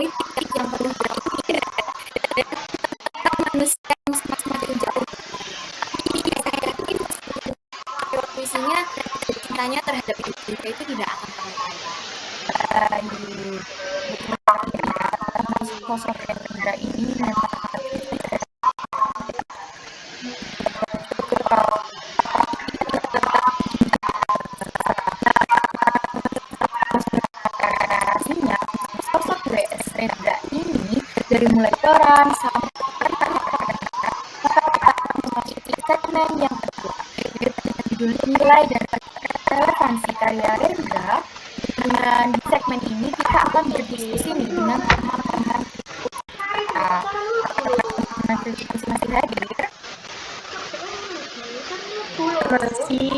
politik yang penuh dengan manusia yang semakin jauh. Tapi saya yakin visinya cintanya terhadap Indonesia itu tidak akan pernah baik. Sosok Hendra ini memang narasinya, sosok WS Hendra ini dari mulai peran sampai memasuki segmen yang kedua, judul nilai dan relevansi karya Hendra. Dengan di segmen ini kita akan berdiskusi nih dengan teman-teman kritikus masih hadir. Masih.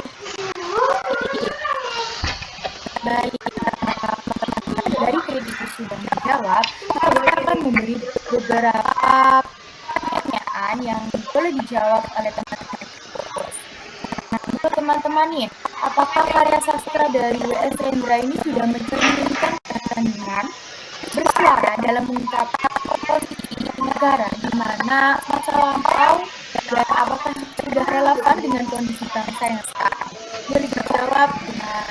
Baik, dari kritikus sudah menjawab, kita akan memberi beberapa pertanyaan yang boleh dijawab oleh teman-teman kritikus. Nah, untuk teman-teman nih, apakah karya sastra dari W.S. Hendra ini sudah mencerminkan kepentingan bersuara dalam mengungkapkan posisi negara di mana masa lampau dan apakah sudah relevan dengan kondisi bangsa yang sekarang? Boleh dijawab dengan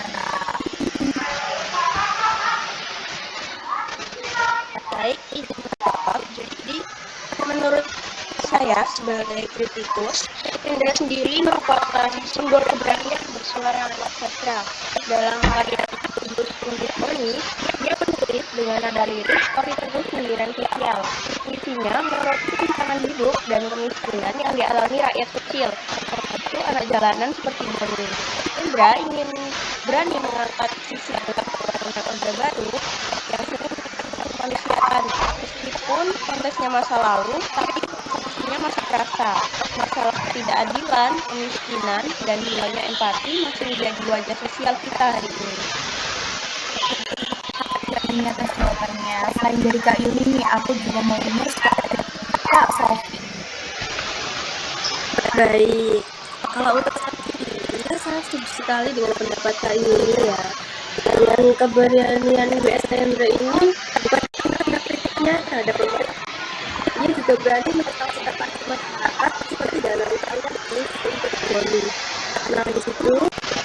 Baik, izin menjawab. Jadi, menurut saya sebagai kritikus, Hendra sendiri merupakan simbol keberanian bersuara lewat sastra. Dalam karya Tubuh Poni, dia menulis dengan nada lirik tapi penuh sindiran sosial. Isinya menyoroti tantangan hidup dan kemiskinan yang dialami rakyat kecil, termasuk anak jalanan seperti Boni. Hendra ingin berani mengangkat sisi gelap pembangunan Orde Baru yang sering kemanusiaan, meskipun konteksnya masa lalu, tapi posisinya masih terasa. Masalah ketidakadilan, kemiskinan, dan hilangnya empati masih menjadi wajah sosial kita hari ini. ini atas jawabannya. Selain dari Kak Yuni nih, aku juga mau dengar Kak Sofi. Baik, kalau untuk saat ini, saya setuju sekali dengan pendapat Kak Yuni ya. Dengan keberanian W.S. Hendra ini bukan karena kritiknya terhadap pemerintah, dia juga berani menentang sikap masyarakat seperti dalam karya tulis untuk Boni. Nah, di situ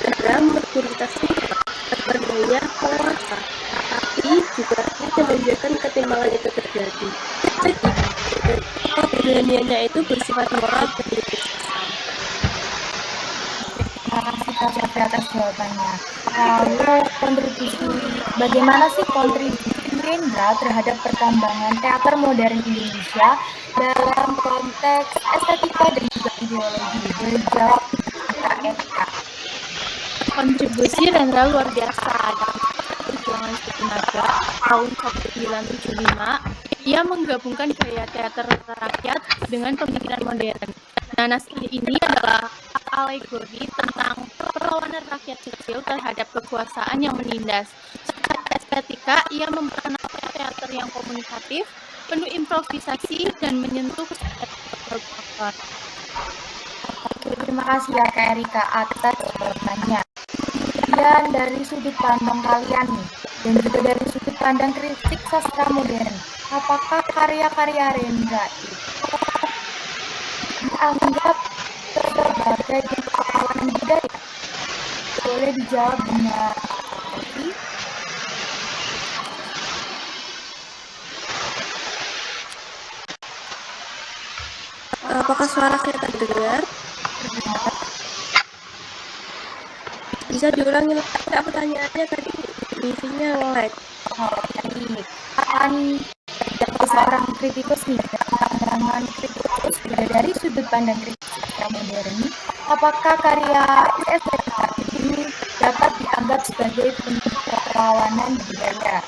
Hendra berorientasi berdaya penguasa, tapi juga tidak membiarkan ketimpangan itu terjadi. Jadi, keberaniannya itu bersifat moral dan Terima kasih Kak Sofi atas jawabannya. Lalu bagaimana sih kontribusi Hendra terhadap perkembangan teater modern Indonesia dalam konteks estetika dan juga ideologi? Boleh jawab Kak Erika. Kontribusi Hendra luar biasa. Dalam perjuangan Suku tahun 1975, ia menggabungkan gaya teater rakyat dengan pemikiran modern. Nah, naskah ini adalah alegori tentang perlawanan rakyat kecil terhadap kekuasaan yang menindas. Secara estetika, ia memperkenalkan teater yang komunikatif, penuh improvisasi, dan menyentuh kesadaran. Terima kasih ya Kak Erika atas jawabannya. Kemudian dari sudut pandang kalian nih, dan juga dari sudut pandang kritik sastra modern, apakah karya-karya Hendra itu dianggap sebagai bentuk perlawanan budaya? Boleh dijawab dengan Sofi. apakah suara saya terdengar? Bisa diulangi lagi pertanyaannya tadi, briefingnya lag. Kan seorang kritikus nih, pandangan kritikus dari sudut pandang kritis sastra modern, apakah karya estetika ini dapat dianggap sebagai bentuk perlawanan budaya?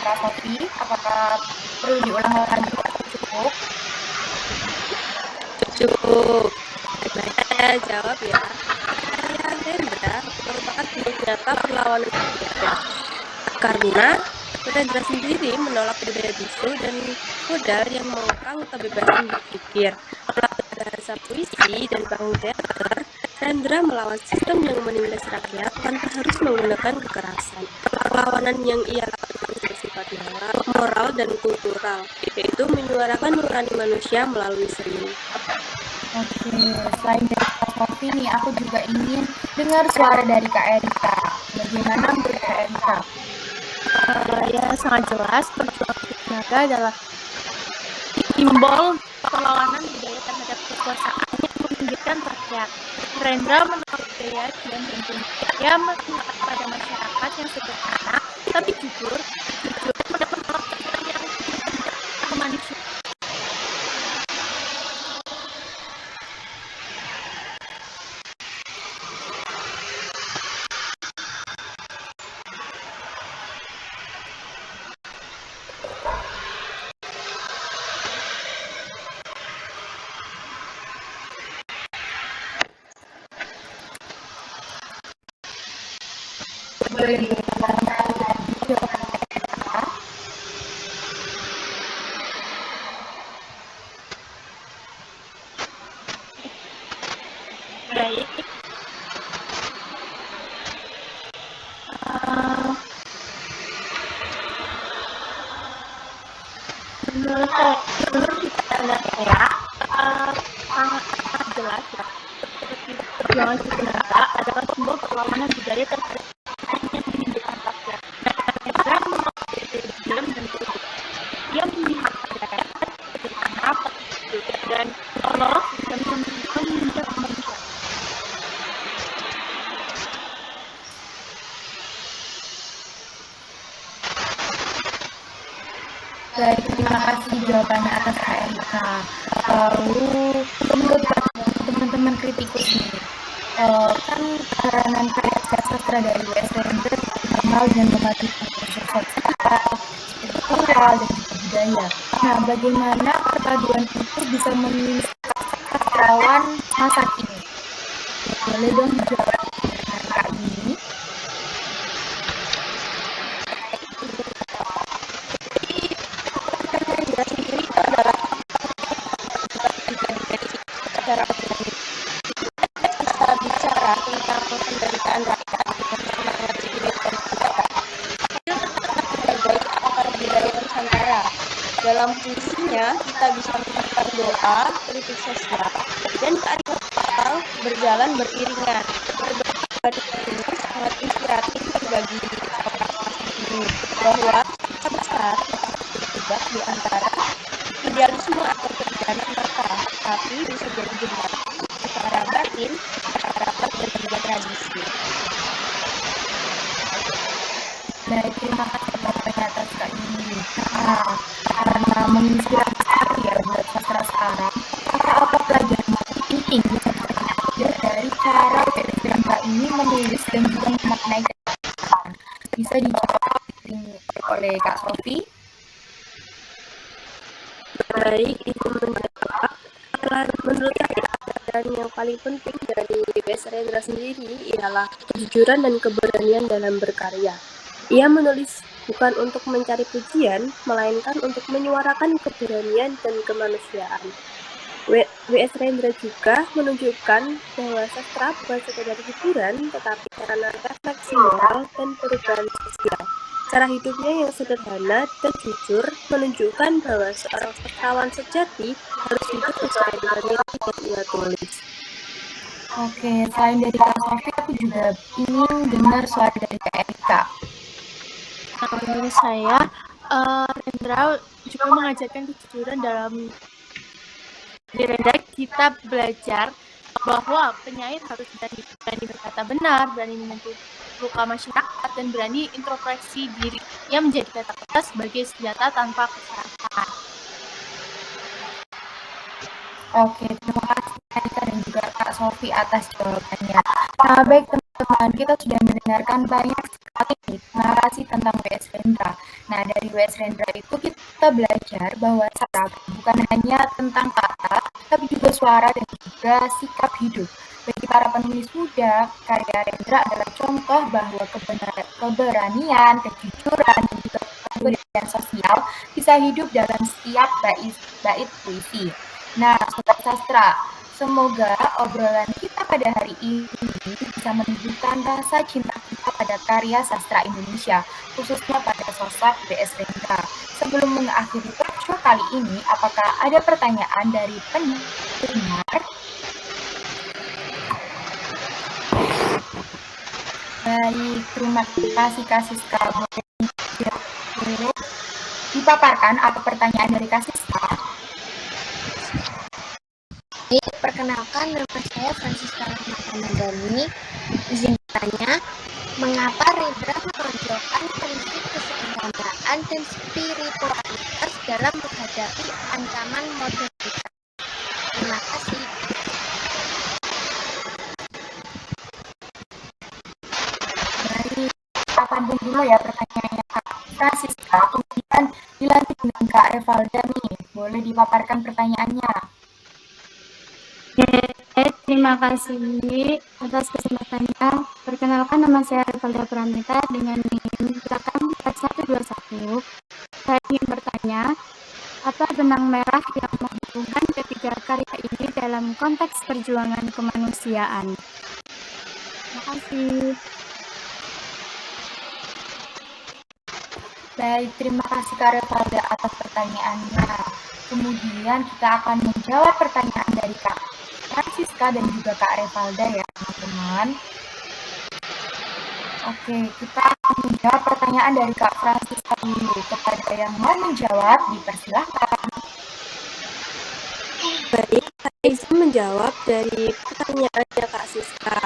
Kak Sofi, apakah perlu diulang lagi atau cukup? Cukup. Saya jawab ya. Karya Hendra merupakan bentuk nyata perlawanan budaya. Karena Hendra sendiri menolak budaya bisu dan modal yang mengekang kebebasan berpikir. Melalui bahasa puisi dan panggung teater, Hendra melawan sistem yang menindas rakyat tanpa harus menggunakan kekerasan. Perlawanan yang ia lakukan bersifat dalam moral dan kultural, yaitu menyuarakan nurani manusia melalui seni. Oke, selain dari Kak Sofi nih, aku juga ingin dengar suara dari Kak Erika. Bagaimana menurut Kak Erika? Ya sangat jelas perjuangan tenaga adalah simbol perlawanan budaya terhadap kekuasaan yang meminggirkan rakyat. Rendra menolak budaya diam dan tunduk. Ia memihak pada masyarakat yang sederhana tapi jujur menolak sistem yang tidak kemanusiaan. Boleh dijelaskan lagi jawaban Erika? Baik. Menurut saya sangat jelas ya. Perjuangan tenaga adalah simbol perlawanan budaya terhadap yang menyebutkan rakyat. Rendra menolak budaya diam dan tunduk. Ia memihak pada rakyat sederhana dan menolak sistem yang meminggirkan kemanusiaan. Baik, terima kasih jawabannya atas Kak Erika. Lalu, menurut teman-teman kritikus nih, kan peranan karya sastra dari W.S. Rendra dikenal dengan memadukan unsur sosial, spiritual, dan juga budaya. Nah, bagaimana perpaduan itu bisa menginspirasi sastrawan masa kini? Boleh dong dijawab dengan Kak Yuni? Rendra sendiri itu adalah secara otomatis. Kita bicara tentang penderitaan rakyat dengan semangat spirit dan budaya. Itu tetap menghargai akar budaya Nusantara. Dalam puisinya, kita bisa menemukan doa, kritik sosial, dan kearifan lokal berjalan beriringan. Berbagi ini sangat inspiratif bagi seorang masa kini bahwa kita besar terjebak di antara idealisme atau kebijakan mata, tapi bisa jadi jembatan antara batin, masyarakat, dan juga tradisi. Baik, terima kasih jawabannya atas Kak Yuni. Nah, karena menginspirasi sekali ya buat sastra sekarang, apa pelajaran penting bisa kita belajar dari cara W.S. Rendra ini menulis dan juga memaknai kehidupan? Bisa dijawab oleh Kak Sofi? Baik, itu menjawab. Menurut saya, pelajaran yang paling penting dari W.S. Rendra sendiri ialah kejujuran dan keberanian dalam berkarya. Ia menulis bukan untuk mencari pujian, melainkan untuk menyuarakan keberanian dan kemanusiaan. W.S. Rendra juga menunjukkan bahwa sastra bukan sekedar hiburan, tetapi karena refleksi moral dan perubahan sosial. Cara hidupnya yang sederhana dan jujur menunjukkan bahwa seorang sastrawan sejati harus hidup sesuai dengan nilai yang ia tulis. Oke, selain dari Kak Sofi, aku juga ingin dengar suara dari Kak Erika. Menurut saya, Rendra juga mengajarkan kejujuran dalam di Rendra kita belajar bahwa penyair harus berani berkata benar, berani menyentuh luka masyarakat, dan berani introspeksi diri yang menjadi kata-kata sebagai senjata tanpa kekerasan. Oke, terima kasih Kak Erika dan juga Kak Sofi atas jawabannya. Nah, baik teman-teman, kita sudah mendengarkan banyak sekali narasi tentang W.S. Rendra. Nah, dari W.S. Rendra itu kita belajar bahwa sastra bukan hanya tentang kata, tapi juga suara dan juga sikap hidup. Bagi para penulis muda, karya Rendra adalah contoh bahwa keberanian, kejujuran, dan juga kepedulian sosial bisa hidup dalam setiap bait puisi. Nah, Sobat Sastra, semoga obrolan kita pada hari ini bisa menunjukkan rasa cinta kita pada karya sastra Indonesia, khususnya pada sosok B.S. Rendra. Sebelum mengakhiri talk show kali ini, apakah ada pertanyaan dari pendengar? Baik, terima kasih Kak Siska. Boleh dipaparkan apa pertanyaan dari Kak Siska? Perkenalkan, nama saya Francisca Ramadhani. Izin bertanya, mengapa Rendra menonjolkan prinsip kesederhanaan dan spiritualitas dalam menghadapi ancaman modernitas? Terima kasih. Baik, kita tampung dulu ya pertanyaannya Kak Francisca, kemudian dilanjut dengan Kak Revalda nih. Boleh dipaparkan pertanyaannya? Terima kasih atas kesempatannya. Perkenalkan, nama saya Revalda Pramita dengan NIM 8121. Saya ingin bertanya, apa benang merah yang menghubungkan ketiga karya ini dalam konteks perjuangan kemanusiaan? Terima kasih. Baik, terima kasih Kak Revalda atas pertanyaannya. Kemudian kita akan menjawab pertanyaan dari Kak Francisca dan juga Kak Revalda ya teman-teman. Oke, kita akan menjawab pertanyaan dari Kak Francisca dulu. Kepada yang mau menjawab, dipersilahkan. Baik, saya menjawab dari pertanyaannya Kak Siska.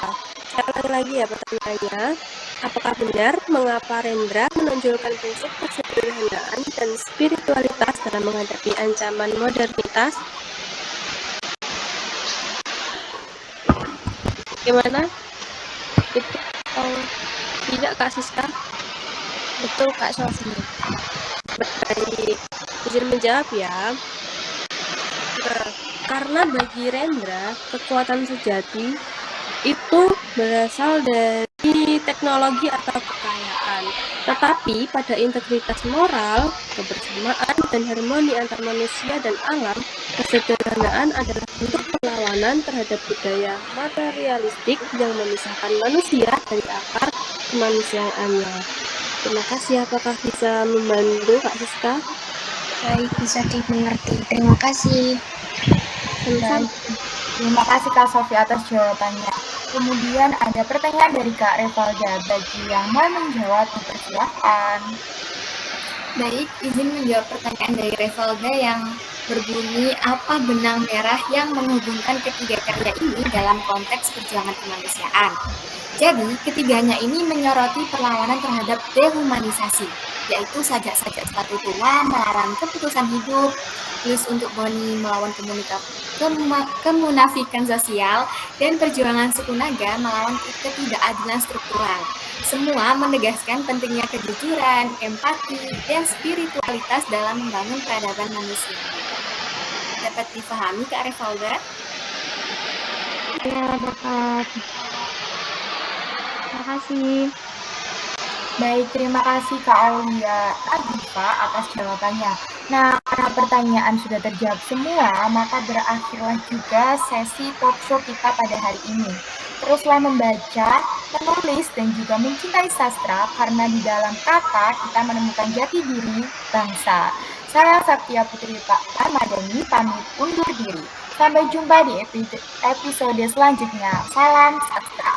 Saya ulangi lagi ya pertanyaannya. Apakah benar mengapa Rendra menonjolkan prinsip kesederhanaan dan spiritualitas dalam menghadapi ancaman modernitas? Gimana? Itu tidak Kak Siska? Betul Kak Sofi. Baik, izin menjawab ya. Nah, karena bagi Rendra, kekuatan sejati itu berasal dari teknologi atau kekayaan. Tetapi pada integritas moral, kebersamaan, dan harmoni antar manusia dan alam, kesederhanaan adalah bentuk perlawanan terhadap budaya materialistik yang memisahkan manusia dari akar kemanusiaannya. Terima kasih. Apakah bisa membantu Kak Siska? Baik, bisa dimengerti. Terima kasih. Baik, terima kasih Kak Sofi atas jawabannya. Kemudian ada pertanyaan dari Kak Revalda. Bagi yang mau menjawab, dipersilahkan. Baik, izin menjawab pertanyaan dari Revalda yang berbunyi, apa benang merah yang menghubungkan ketiga karya ini dalam konteks perjuangan kemanusiaan? Jadi, ketiganya ini menyoroti perlawanan terhadap dehumanisasi, yaitu sajak-sajak sepatu tua melawan keputusan hidup, plus untuk Boni melawan kemunafikan sosial, dan perjuangan suku naga melawan ketidakadilan struktural. Semua menegaskan pentingnya kejujuran, empati, dan spiritualitas dalam membangun peradaban manusia. Dapat dipahami Kak Revalda? Ya, dapat. Terima kasih. Baik, terima kasih Kak Aulia Adifa atas jawabannya. Nah, karena pertanyaan sudah terjawab semua, maka berakhirlah juga sesi talk show kita pada hari ini. Teruslah membaca, menulis, dan juga mencintai sastra, karena di dalam kata kita menemukan jati diri bangsa. Saya Saktia Putri Pak Ramadhani pamit undur diri. Sampai jumpa di episode selanjutnya. Salam sastra.